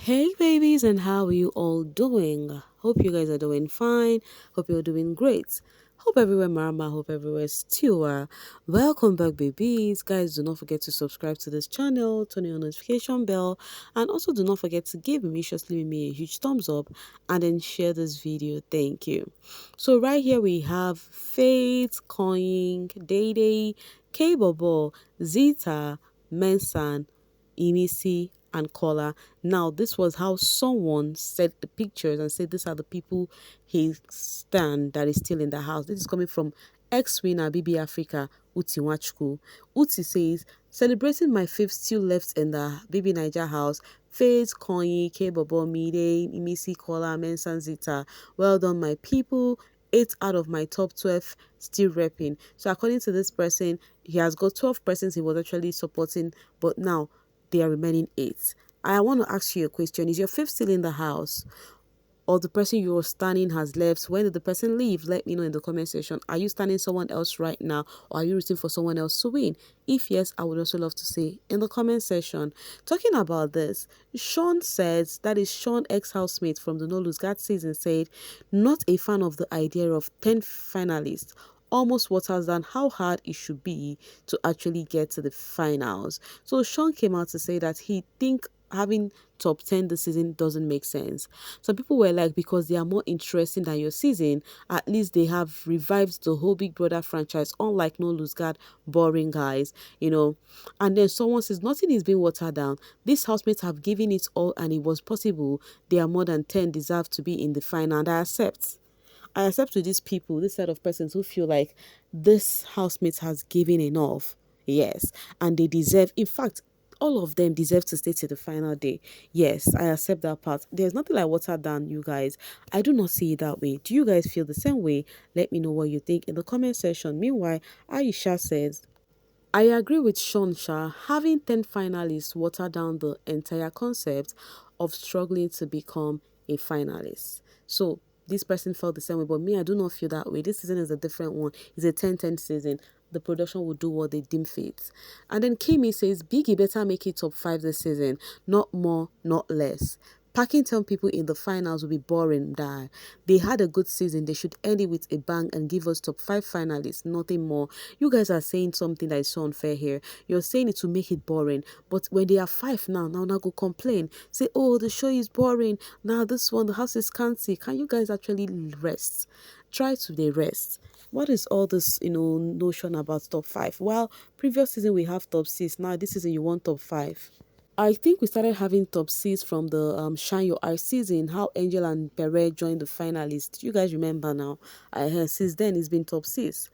Hey babies, and how are you all doing? Hope you guys are doing fine. Hope you're doing great. Hope everywhere marama, hope everywhere stewer. Welcome back babies. Guys, do not forget to subscribe to this channel, turn on your notification bell, and also do not forget to give me a huge thumbs up and then share this video. Thank you. So right here we have Faith, Coin, Dede, K-Bobo, Zita, Mensan, Inisi, and Kola. Now, this was how someone set the pictures and said these are the people he stand that is still in the house. This is coming from ex-winner BB Africa, Uti Wachku. Uti says, celebrating my fifth still left in the bbnaija house. Faith, Konyi, K-Bobo, Mide, Imisi, Kola, Mensan, Zita. Well done, my people. 8 out of my top 12 still repping. So according to this person, he has got 12 persons he was actually supporting, but now they are remaining 8. I want to ask you a question. Is your fifth still in the house? Or the person you were standing has left? When did the person leave? Let me know in the comment section. Are you standing someone else right now? Or are you rooting for someone else to win? If yes, I would also love to see in the comment section. Talking about this, Sean says, that is Sean ex-housemate from the No Lose God season, said, not a fan of the idea of 10 finalists, almost waters down how hard it should be to actually get to the finals. So Sean came out to say that he think having top 10 this season doesn't make sense. Some people were like, because they are more interesting than your season, at least they have revived the whole Big Brother franchise, unlike No Lose God boring guys, And then someone says nothing is being watered down. These housemates have given it all and it was possible. They are more than 10 deserve to be in the final, and I accept. I accept to these people, this set of persons who feel like this housemate has given enough. Yes. And they deserve, in fact, all of them deserve to stay to the final day. Yes, I accept that part. There's nothing like water down, you guys. I do not see it that way. Do you guys feel the same way? Let me know what you think in the comment section. Meanwhile, Aisha says, I agree with Sean Shah. Having 10 finalists water down the entire concept of struggling to become a finalist. So this person felt the same way, but me, I do not feel that way. This season is a different one. It's a 10-10 season. The production will do what they deem fit. And then Kimi says, Biggie better make it top 5 this season. Not more, not less. Packing 10 people in the finals will be boring. Die. They had a good season. They should end it with a bang and give us top 5 finalists, nothing more. You guys are saying something that is so unfair here. You're saying it to make it boring. But when they are 5 now go complain. Say, oh, the show is boring. Now this one, the house is cancy. Can you guys actually rest? Try to they rest. What is all this, notion about top 5? Well, previous season we have top 6. Now this season you want top 5. I think we started having top 6 from the Shine Your Eye season, how Angel and Pere joined the finalists. You guys remember now? Since then, it's been top 6.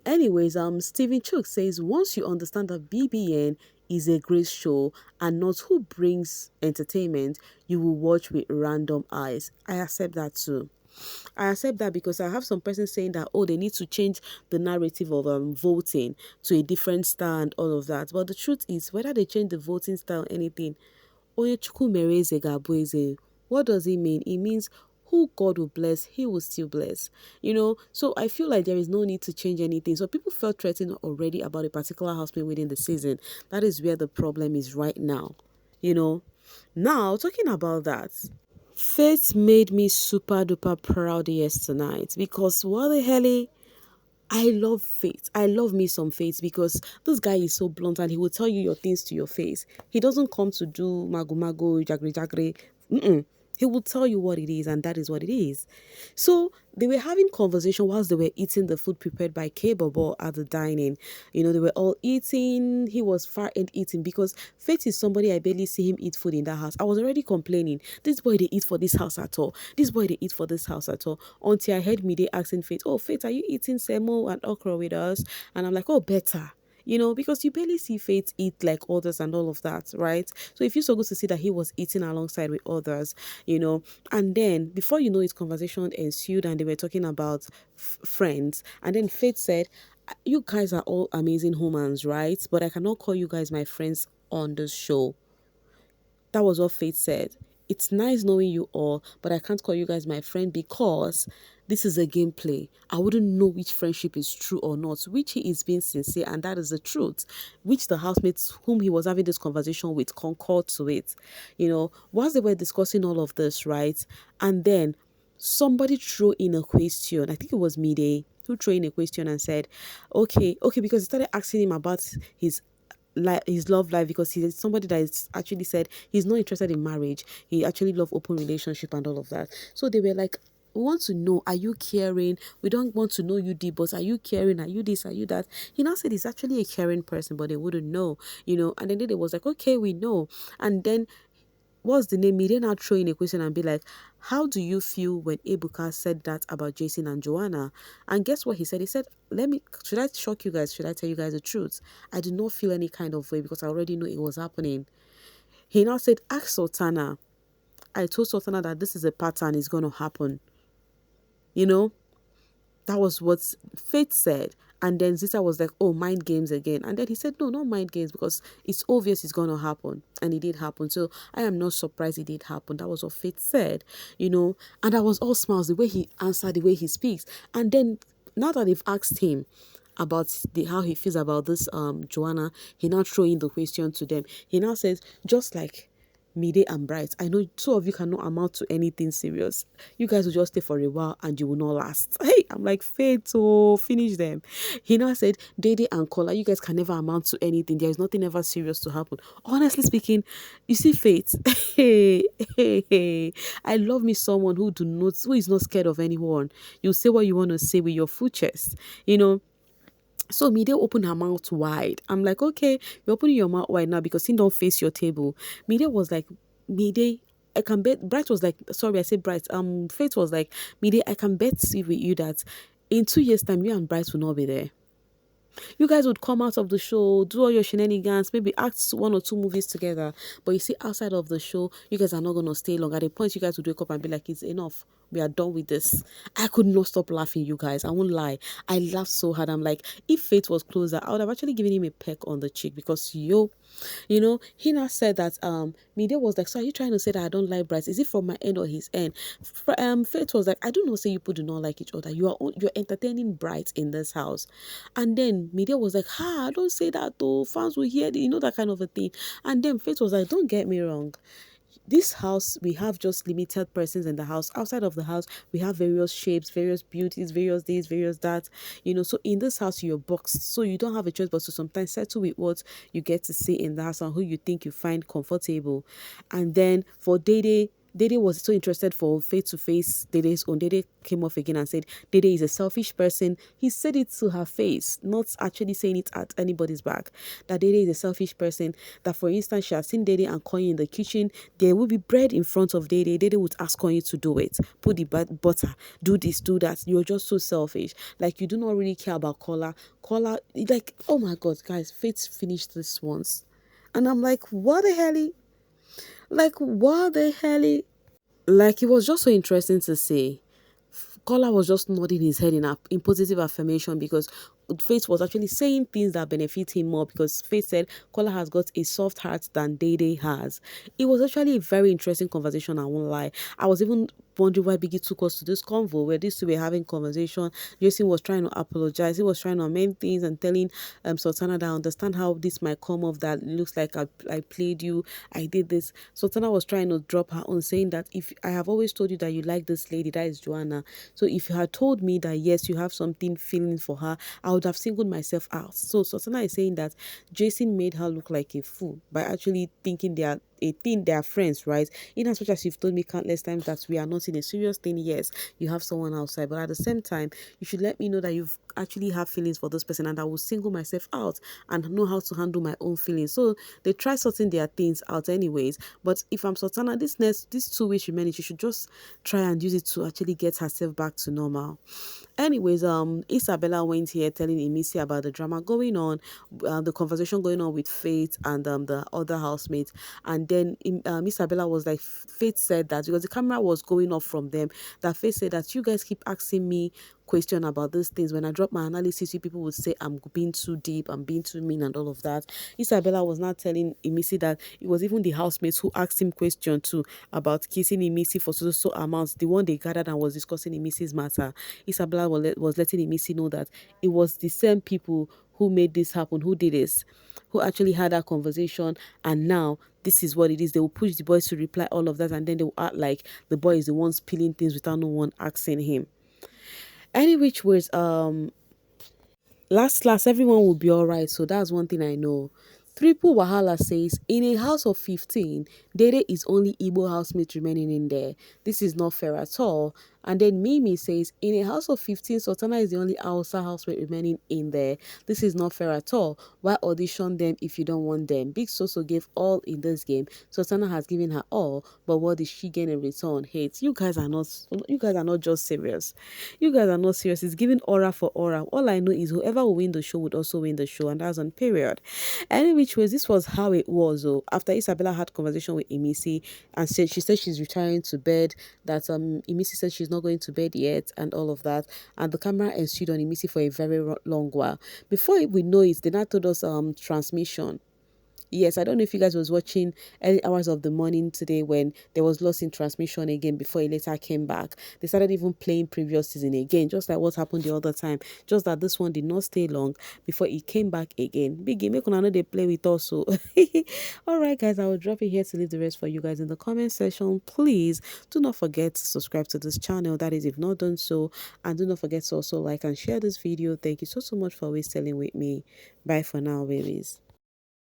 Anyways, Steven Chook says, once you understand that BBN is a great show and not who brings entertainment, you will watch with random eyes. I accept that too. I accept that because I have some person saying that, oh, they need to change the narrative of voting to a different style and all of that. But the truth is, whether they change the voting style or anything, Onyechukwu mereze gabueze, what does it mean? It means who God will bless, he will still bless. So I feel like there is no need to change anything. So people felt threatened already about a particular housemate within the season. That is where the problem is right now. Now, talking about that, Faith made me super duper proud yesterday because what the hell? I love Faith. I love me some Faith because this guy is so blunt and he will tell you your things to your face. He doesn't come to do mago mago, jagri jagri. He will tell you what it is, and that is what it is. So they were having conversation whilst they were eating the food prepared by K-Bobo at the dining. They were all eating. He was far end eating because Faith is somebody I barely see him eat food in that house. I was already complaining. This boy, they eat for this house at all. This boy, they eat for this house at all. Until I heard Mide asking Faith, oh, Faith, are you eating semo and okra with us? And I'm like, oh, better. Because you barely see Faith eat like others and all of that, right? So if you're so good to see that he was eating alongside with others, and then before you know it, conversation ensued and they were talking about friends. And then Faith said, you guys are all amazing humans, right? But I cannot call you guys my friends on the show. That was what Faith said. it's nice knowing you all, but I can't call you guys my friend because this is a gameplay. I wouldn't know which friendship is true or not, which he is being sincere, and that is the truth, which the housemates whom he was having this conversation with concurred to it. Whilst they were discussing all of this, right? And then somebody threw in a question. I think it was Mide who threw in a question and said, okay, because he started asking him about his love life, because he's somebody that is actually said he's not interested in marriage. He actually love open relationship and all of that. So they were like, we want to know, are you caring? We don't want to know you deep, but are you caring? Are you this? Are you that? He now said he's actually a caring person, but they wouldn't know. And then they was like, okay, we know. And then what's the name? He then now throw in a question and be like, how do you feel when Ebuka said that about Jason and Joanna? And guess what he said? He said, should I shock you guys? Should I tell you guys the truth? I did not feel any kind of way because I already know it was happening. He now said, ask Sultana. I told Sultana that this is a pattern, it's going to happen. You know? That was what Faith said. And then Zita was like, oh, mind games again. And then he said, no, not mind games, because it's obvious it's going to happen. And it did happen. So I am not surprised it did happen. That was what Faith said. And I was all smiles, the way he answered, the way he speaks. And then now that they've asked him about how he feels about this Joanna, he now throw in the question to them. He now says, just like Mide and Bright, I know two of you cannot amount to anything serious. You guys will just stay for a while and you will not last. Hey, I'm like, Faith, oh, finish them. He now said, Dede and Kola, you guys can never amount to anything. There is nothing ever serious to happen. Honestly speaking, you see, Faith, hey, I love me someone who is not scared of anyone. You say what you want to say with your full chest, So Mide opened her mouth wide. I'm like, okay, you're opening your mouth wide now because he don't face your table. Mide was like, Mide, I can bet. Bright was like, sorry, I said Bright. Faith was like, Mide, I can bet with you that in 2 years' time, you and Bright will not be there. You guys would come out of the show, do all your shenanigans, maybe act 1 or 2 movies together. But you see, outside of the show, you guys are not going to stay long. At the point, you guys would wake up and be like, it's enough. We are done with this. I could not stop laughing, you guys. I won't lie. I laughed so hard. I'm like, if Faith was closer, I would have actually given him a peck on the cheek because he now said that Mide was like, so are you trying to say that I don't like Bright? Is it from my end or his end? Faith was like, I don't know, say you people do not like each other. You're entertaining Bright in this house. And then Mide was like, don't say that though. Fans will hear that kind of a thing. And then Faith was like, don't get me wrong. This house, we have just limited persons in the house. Outside of the house, we have various shapes, various beauties, various this, various that. So in this house, you're boxed. So you don't have a choice but to sometimes settle with what you get to see in the house and who you think you find comfortable. And then for Dede was so interested for face-to-face Dede's own. Dede came off again and said, Dede is a selfish person. He said it to her face, not actually saying it at anybody's back. That Dede is a selfish person. That, for instance, she has seen Dede and Koyi in the kitchen. There will be bread in front of Dede. Dede would ask Koyi to do it. Put the butter. Do this, do that. You're just so selfish. Like, you do not really care about Kola. Kola, like, oh my God, guys, Faith finished this once. And I'm like, what the hell? Like, what the hell? Like, it was just so interesting to see. Kola was just nodding his head in positive affirmation because Faith was actually saying things that benefit him more, because Faith said Kola has got a soft heart than Dede has. It was actually a very interesting conversation, I won't lie. I was even wondering why Biggie took us to this convo where these two were having conversation. Jason was trying to apologize. He was trying to amend things and telling Sultana that I understand how this might come off, that looks like I played you, I did this. Sultana was trying to drop her on, saying that if I have always told you that you like this lady, that is Joanna. So if you had told me that yes, you have something feeling for her, I would have singled myself out. So Sultana is saying that Jason made her look like a fool by actually thinking they are friends, right? In as much as you've told me countless times that we are not in a serious thing, yes, you have someone outside, but at the same time, you should let me know that you've actually have feelings for this person, and I will single myself out and know how to handle my own feelings. So they try sorting their things out anyways. But if I'm Sultana, these 2 weeks remaining, she should just try and use it to actually get herself back to normal. Anyways, Isabella went here telling Emisi about the drama going on, the conversation going on with Faith and the other housemates. And then Isabella was like, Faith said that because the camera was going off from them, that Faith said that you guys keep asking me question about these things. When I drop my analysis, you people would say I'm being too deep, I'm being too mean and all of that. Isabella was not telling Emisi that it was even the housemates who asked him question too about kissing Emisi for so amounts. The one they gathered and was discussing Emisi's matter. Isabella was letting Emisi know that it was the same people who made this happen, who did this, who actually had that conversation, and now this is what it is. They will push the boys to reply all of that, and then they will act like the boy is the one spilling things without no one asking him. Any which ways, last everyone will be all right. So that's one thing I know. Triple Wahala says, in a house of 15, Dede is only Igbo housemate remaining in there. This is not fair at all. And then Mimi says, in a house of 15, Sultana is the only Hausa housemate remaining in there. This is not fair at all. Why audition them if you don't want them? Big Soso gave all in this game. Sultana has given her all, but what did she gain in return? Hate. You guys are not just serious. You guys are not serious. It's giving aura for aura. All I know is whoever will win the show would also win the show, and that's on period. Any which ways, this was how it was. Though. After Isabella had conversation with Emisi and she said she's retiring to bed, that Emisi said she's not going to bed yet and all of that, and the camera ensued on Emisi for a very long while. Before we know it, they now told us transmission. Yes, I don't know if you guys was watching early hours of the morning today when there was loss in transmission again before it later came back. They started even playing previous season again, just like what happened the other time. Just that this one did not stay long before it came back again. Big game, make know they play with us. So, all right, guys, I will drop it here to leave the rest for you guys in the comment section. Please do not forget to subscribe to this channel. That is, if not done so, and do not forget to also like and share this video. Thank you so much for always telling with me. Bye for now, babies.